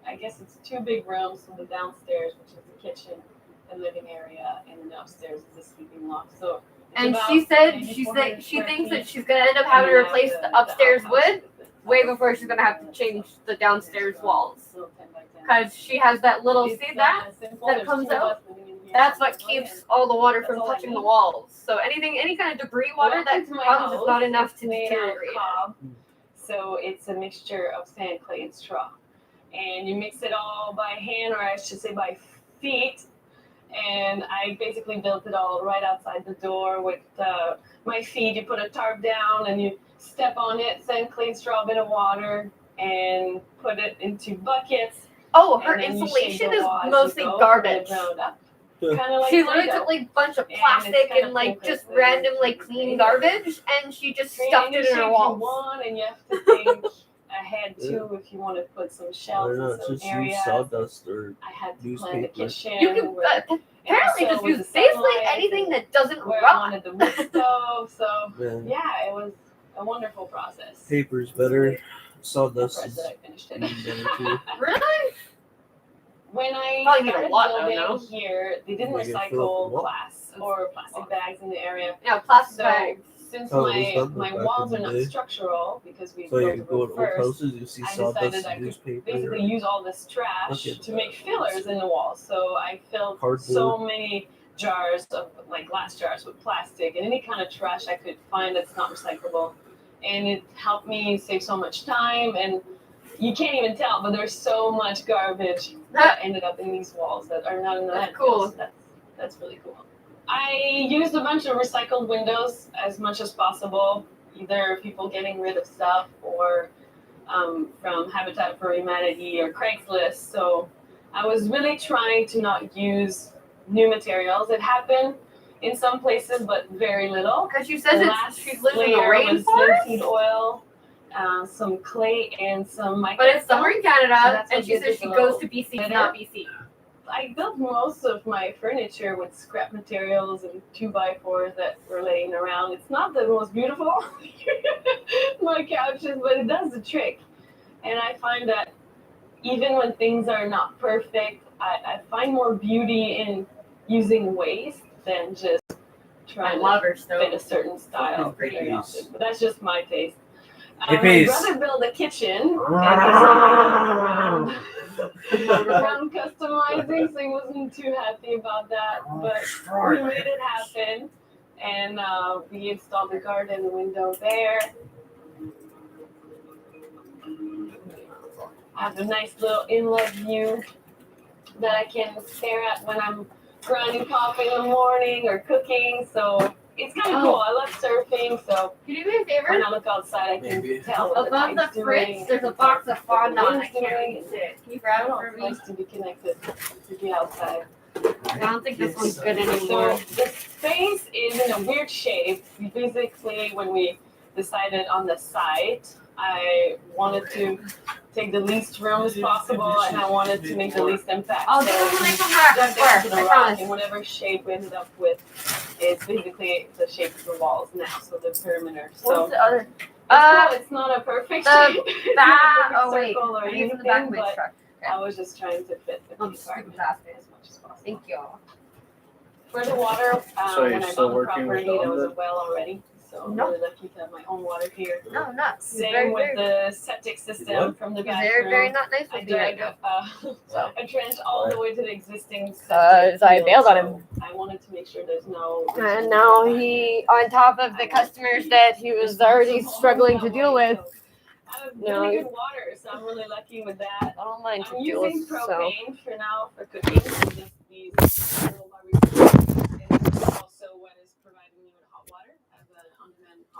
I guess it's 2 big rooms. So the downstairs, which is the kitchen and living area, and then upstairs is the sleeping loft. So it's And about she said maybe she 400 she square thinks that feet. she's gonna end up having to replace the upstairs wood way before she's gonna have to change the downstairs walls. Because she has that little It's see not that as simple. that There's comes 2 of out. us living in here. That's what keeps all the water from That's all I touching the need. walls. So any kind of debris water that Welcome to my comes is house. not enough to It's made out of deteriorate. cob. So it's a mixture of sand, clay, and straw. And you mix it all by hand, or I should say by feet. And I basically built it all right outside the door with my feet. You put a tarp down and you step on it, sand, clay, and straw, a bit of water, and put it into buckets. Oh, her And then you insulation shake the is wall as you mostly go from garbage. the ground up. Kinda like She literally Play-Doh. took like a bunch of And it's plastic kinda and like cool just 'cause random there's like clean garbage, and she just stuffed any it in her shape walls. you want, and you have to think ahead too if you want to put some I shelves don't know, in some just use areas. sawdust or I had to plan the newspaper. kitchen. You can where- apparently and just so use with the basically sunlight anything and that doesn't where I rot. wanted the wood stove. So Yeah. yeah, it was a wonderful process. Paper's better. Sawdust Impressed is that I finished it. better too. Really? When I Probably need a started lot, though, building no? here, they didn't You can fill up recycle the wall. glass or plastic bags in the area. Yeah, plastic So bags. since Oh, it was my done my back walls in are the not day. structural because we So built you the go roof to old first, houses, you see I sawdust decided I and could newspaper. basically use all this trash Okay. to make fillers in the walls. So I filled Cardboard. so many jars of like glass jars with plastic and any kind of trash I could find that's not recyclable. And it helped me save so much time, and you can't even tell, but there's so much garbage that ended up in these walls that are not in the That's landfills. cool. That's really cool. I used a bunch of recycled windows as much as possible, either people getting rid of stuff or from Habitat for Humanity or Craigslist. So I was really trying to not use new materials. It happened in some places, but very little. Because she says The it's last she lives in the layer was rainforest. linseed oil, some clay, and some micro. But it's summer in Canada, that's and what she gives says it she a goes little to BC, bitter. not BC. I built most of my furniture with scrap materials and 2x4s that were laying around. It's not the most beautiful, my couches, but it does the trick. And I find that even when things are not perfect, I find more beauty in using waste than just trying love to her stove. fit a certain style. Pretty. very often. But that's just my taste. Hey, My peace. brother built a kitchen and around customizing, so he wasn't too happy about that. But we made it happen, and we installed the garden window there. I have a nice little inlet view that I can stare at when I'm grinding coffee in the morning or cooking. So it's kind of cool. I love surfing, so can you do me a favor? when I look outside, I can tell what the Above the tide's fridge, doing. there's a box of fondant. Wind's I can't doing. use it. Can you I grab don't it know, for it's me? nice to be connected to the outside. I don't think this one's good anymore. So the space is in a weird shape. We basically, when we decided on the site, I wanted to take the least room as possible, and I wanted to make the least impact. I'll do it when I come back. Dug I down to swear. the I rock, promise. and whatever shape we ended up with, it's basically the shape of the walls now, so the perimeter. So What's the other? it's not a perfect the shape. It's back. not a perfect Oh wait, circle or I'm using the back of anything, my but truck. I was just trying to fit the I'll just scoop apartment that. as much as possible. Thank you. For the water, So when you're I still bought the working with property, there was a the- well already. So I'm No. really lucky to have my own water here. No, not. Same with the septic system What? from the You're bathroom. very not nice I with me right dug now. a trench all the way to the existing septic Because I field, bailed on so him. I wanted to make sure there's no. And now he, on top of the customers that he was already struggling to deal with, I have No, really you- good water, so I'm really lucky with that. I don't mind I'm using fuels, so. propane for now for cooking. So just these little barbecue. And also what is providing me with hot water. I have an on-demand hot